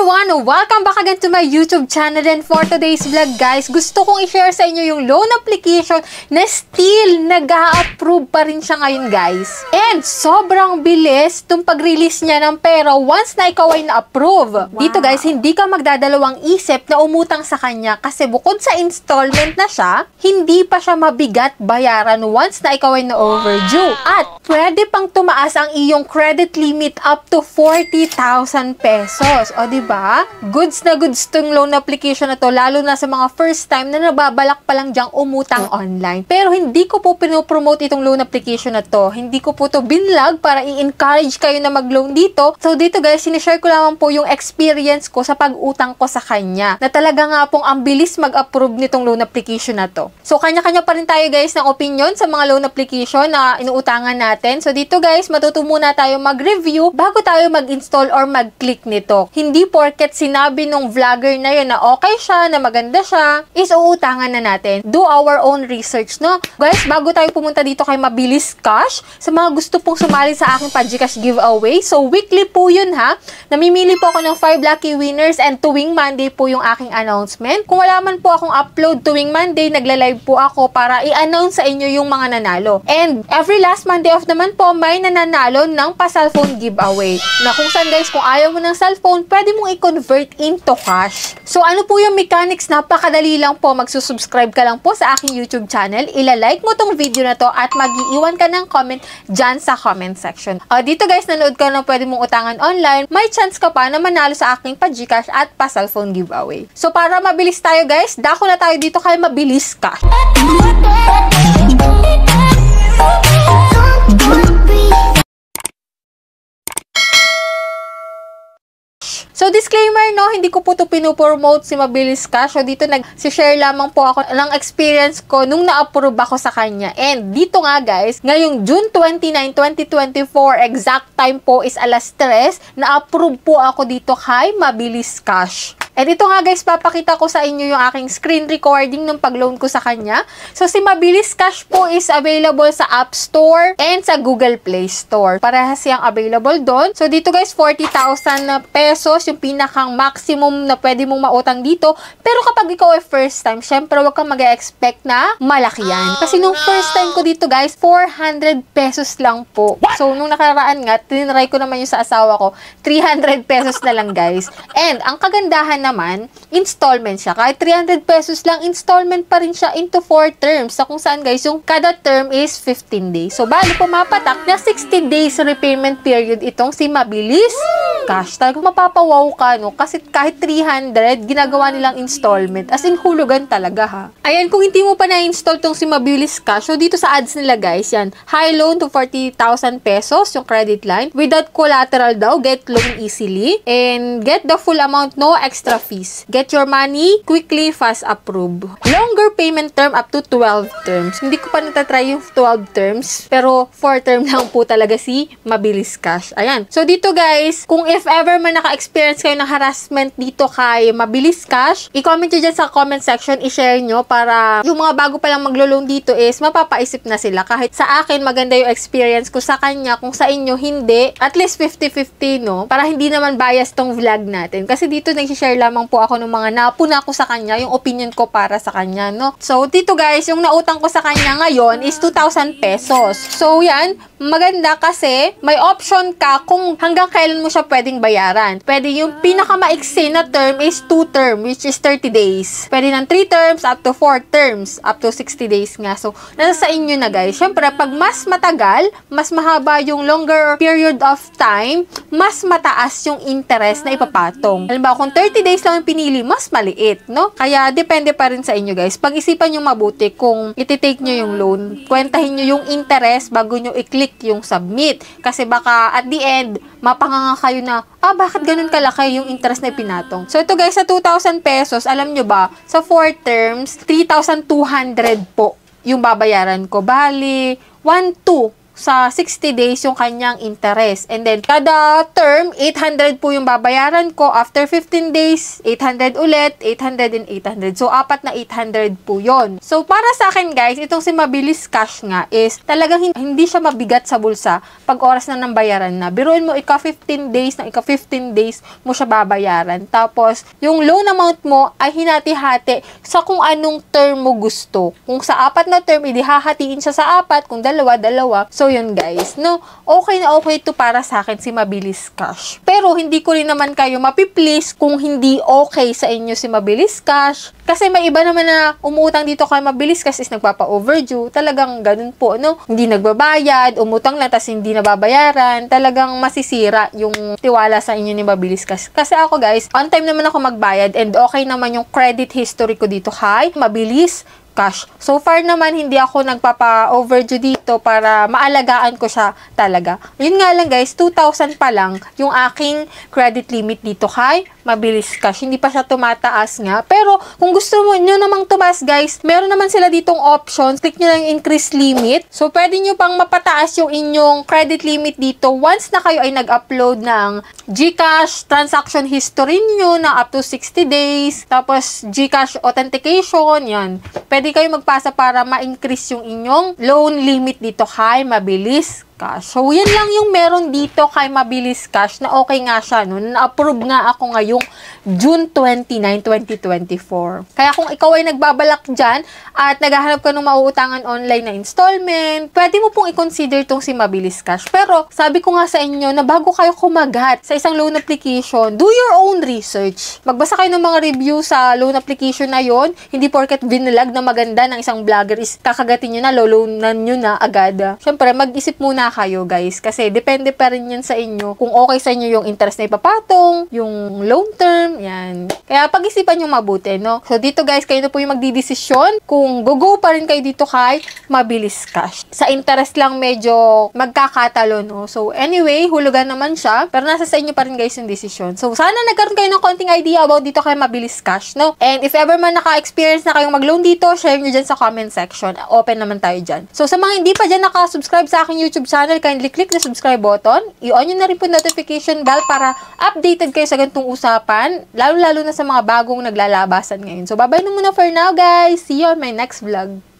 everyone! Welcome back again to my YouTube channel, and for today's vlog guys, gusto kong i-share sa inyo yung loan application na still nag-a-approve pa rin siya ngayon guys. And sobrang bilis itong pag-release niya ng pera once na ikaw ay na-approve. Wow. Dito guys, hindi ka magdadalawang isip na umutang sa kanya kasi bukod sa installment na siya, hindi pa siya mabigat bayaran once na ikaw ay na-overdue. At pwede pang tumaas ang iyong credit limit up to 40,000 pesos. O diba? Goods na goods tong loan application na to, lalo na sa mga first time na nababalak pa lang dyang umutang online. Pero hindi ko po pinopromote itong loan application na to. Hindi ko po to binlog para i-encourage kayo na mag-loan dito. So dito guys, sinishare ko lamang po yung experience ko sa pag-utang ko sa kanya. Na talaga nga pong ang bilis mag-approve nitong loan application na to. So kanya-kanya pa rin tayo guys ng opinion sa mga loan application na inuutangan natin. So dito guys, matuto muna tayo mag-review bago tayo mag-install or mag-click nito. Hindi porket sinabi nung vlogger na yun na okay siya, na maganda siya, is uutangan na natin. Do our own research, no? Guys, bago tayo pumunta dito kay Mabilis Cash, sa mga gusto pong sumali sa aking PagGcash giveaway, so weekly po yun ha. Namimili po ako ng 5 lucky winners and tuwing Monday po yung aking announcement. Kung wala man po akong upload tuwing Monday, nagla-live po ako para i-announce sa inyo yung mga nanalo. And every last Monday of naman po, may nananalo ng pa-cellphone giveaway. Na kung saan guys, kung ayaw mo ng cellphone, pwede mong i-convert into cash. So ano po yung mechanics? Napakadali lang po. Magsusubscribe ka lang po sa aking YouTube channel. Ila-like mo tong video na to at mag-iiwan ka ng comment dyan sa comment section. Dito guys, nanood ka na pwede mong utangan online. May chance ka pa na manalo sa aking PagGcash at pa-cellphone giveaway. So para mabilis tayo guys, dako na tayo dito kay Mabilis Cash. So, disclaimer, no, hindi ko po ito pinopromote si Mabilis Cash. So, dito nag-share lamang po ako ng experience ko nung na-approve ako sa kanya. And dito nga guys, ngayong June 29, 2024, exact time po is alas 3, na-approve po ako dito kay Mabilis Cash. And ito nga guys, papakita ko sa inyo yung aking screen recording ng pag-loan ko sa kanya. So, si Mabilis Cash po is available sa App Store and sa Google Play Store. Parehas siyang available doon. So, dito guys, 40,000 pesos yung pinakang maximum na pwede mong mautang dito. Pero kapag ikaw ay first time, syempre wag kang mag-expect na malaki yan. Kasi nung first time ko dito guys, 400 pesos lang po. So, nung nakaraan nga, tinry ko naman yung sa asawa ko, 300 pesos na lang guys. And, ang kagandahan naman, installment siya. Kahit 300 pesos lang, installment pa rin siya into 4 terms. So, kung saan guys, yung kada term is 15 days. So, bali pumapatak na 60 days repayment period itong si Mabilis Cash. Talagang mapapawaw ka, no? Kasi kahit 300, ginagawa nilang installment. As in, hulugan talaga, ha? Ayan, kung hindi mo pa na-install tong si Mabilis Cash, so dito sa ads nila, guys, yan. High loan to 40,000 pesos, yung credit line. Without collateral daw, get loan easily. And get the full amount, no extra fees. Get your money quickly, fast approve. Longer payment term up to 12 terms. Hindi ko pa natatry yung 12 terms, pero 4 term lang po talaga si Mabilis Cash. Ayan. So, dito, guys, kung if ever man naka-experience kayo ng harassment dito kay Mabilis Cash, i-comment nyo dyan sa comment section, i-share nyo para yung mga bago pa lang maglo-loan dito is mapapaisip na sila. Kahit sa akin, maganda yung experience ko sa kanya, kung sa inyo, hindi. At least 50-50, no? Para hindi naman bias tong vlog natin. Kasi dito, nag-share lamang po ako ng mga napuna ko sa kanya, yung opinion ko para sa kanya, no? So, dito guys, yung nautang ko sa kanya ngayon is 2,000 pesos. So, yan, maganda kasi may option ka kung hanggang kailan mo siya pwedeng bayaran. Pwede yung pinakamaiksi na term is 2 term, which is 30 days. Pwede ng 3 terms up to 4 terms, up to 60 days nga. So, nasa sa inyo na guys. Siyempre, pag mas matagal, mas mahaba yung longer period of time, mas mataas yung interest na ipapatong. Halimbawa, kung 30 days lang yung pinili, mas maliit, no? Kaya, depende pa rin sa inyo guys. Pag-isipan nyo mabuti kung ititake nyo yung loan, kwentahin nyo yung interest bago nyo i-click yung submit. Kasi baka at the end, mapanganga kayo na, bakit ganun kalaki yung interest na ipinatong? So, ito guys, sa 2,000 pesos, alam nyo ba, sa 4 terms, 3,200 po yung babayaran ko. Bali, 1,200 sa 60 days yung kanyang interest. And then, kada term, 800 po yung babayaran ko. After 15 days, 800 ulit, 800 and 800. So, apat na 800 po yon. So, para sa akin guys, itong si Mabilis Cash nga is talagang hindi siya mabigat sa bulsa pag oras na ng bayaran na. Biruin mo, ika 15 days, na ika 15 days mo siya babayaran. Tapos, yung loan amount mo ay hinati-hati sa kung anong term mo gusto. Kung sa apat na term, hahatiin siya sa apat. Kung dalawa, dalawa. So, yun guys. No, okay na okay to para sa akin si Mabilis Cash. Pero, hindi ko rin naman kayo mapiplease kung hindi okay sa inyo si Mabilis Cash. Kasi may iba naman na umuutang dito kay Mabilis Cash is nagpapa-overdue. Talagang ganun po, no? Hindi nagbabayad, umutang lang, tas hindi nababayaran. Talagang masisira yung tiwala sa inyo ni Mabilis Cash. Kasi ako guys, on time naman ako magbayad and okay naman yung credit history ko dito kay Mabilis Cash. So far naman, hindi ako nagpapa-overdue dito para maalagaan ko siya talaga. Yun nga lang guys, 2,000 pa lang yung aking credit limit dito kay Mabilis Cash. Hindi pa siya tumataas nga. Pero kung gusto mo nyo namang tumaas guys, meron naman sila ditong options. Click nyo lang increase limit. So pwede nyo pang mapataas yung inyong credit limit dito once na kayo ay nag-upload ng GCash transaction history nyo na up to 60 days. Tapos GCash authentication, yan. Pwede kayo magpasa para ma-increase yung inyong loan limit dito kay Mabilis Cash. So, yan lang yung meron dito kay Mabilis Cash na okay nga siya. No? Na-approve nga ako ngayong June 29, 2024. Kaya kung ikaw ay nagbabalak dyan at naghahanap ka ng mauutangan online na installment, pwede mo pong i-consider itong si Mabilis Cash. Pero, sabi ko nga sa inyo na bago kayo kumagat sa isang loan application, do your own research. Magbasa kayo ng mga review sa loan application na yon. Hindi porket binilag na maganda ng isang vlogger is kakagatin nyo na, loloanan nyo na agad. Siyempre, mag-isip muna kayo guys kasi depende pa rin yan sa inyo kung okay sa inyo yung interest na ipapatong, yung loan term, yan. Kaya pag-isipan nyo mabuti, no? So dito guys, kayo na po yung magdidesisyon kung go pa rin kayo dito kay Mabilis Cash. Sa interest lang medyo magkakatalo, no? So anyway, hulugan naman siya, pero nasa sa inyo pa rin guys yung desisyon. So sana nagkaroon kayo ng konting idea about dito kay Mabilis Cash, no? And if ever man naka-experience na kayong mag-loan dito, share nyo dyan sa comment section. Open naman tayo dyan. So sa mga hindi pa dyan naka-subscribe sa aking YouTube channel, kindly click the subscribe button. I-on nyo na rin po notification bell para updated kayo sa ganitong usapan, lalo-lalo na sa mga bagong naglalabasan ngayon. So, bye-bye na muna for now, guys. See you on my next vlog.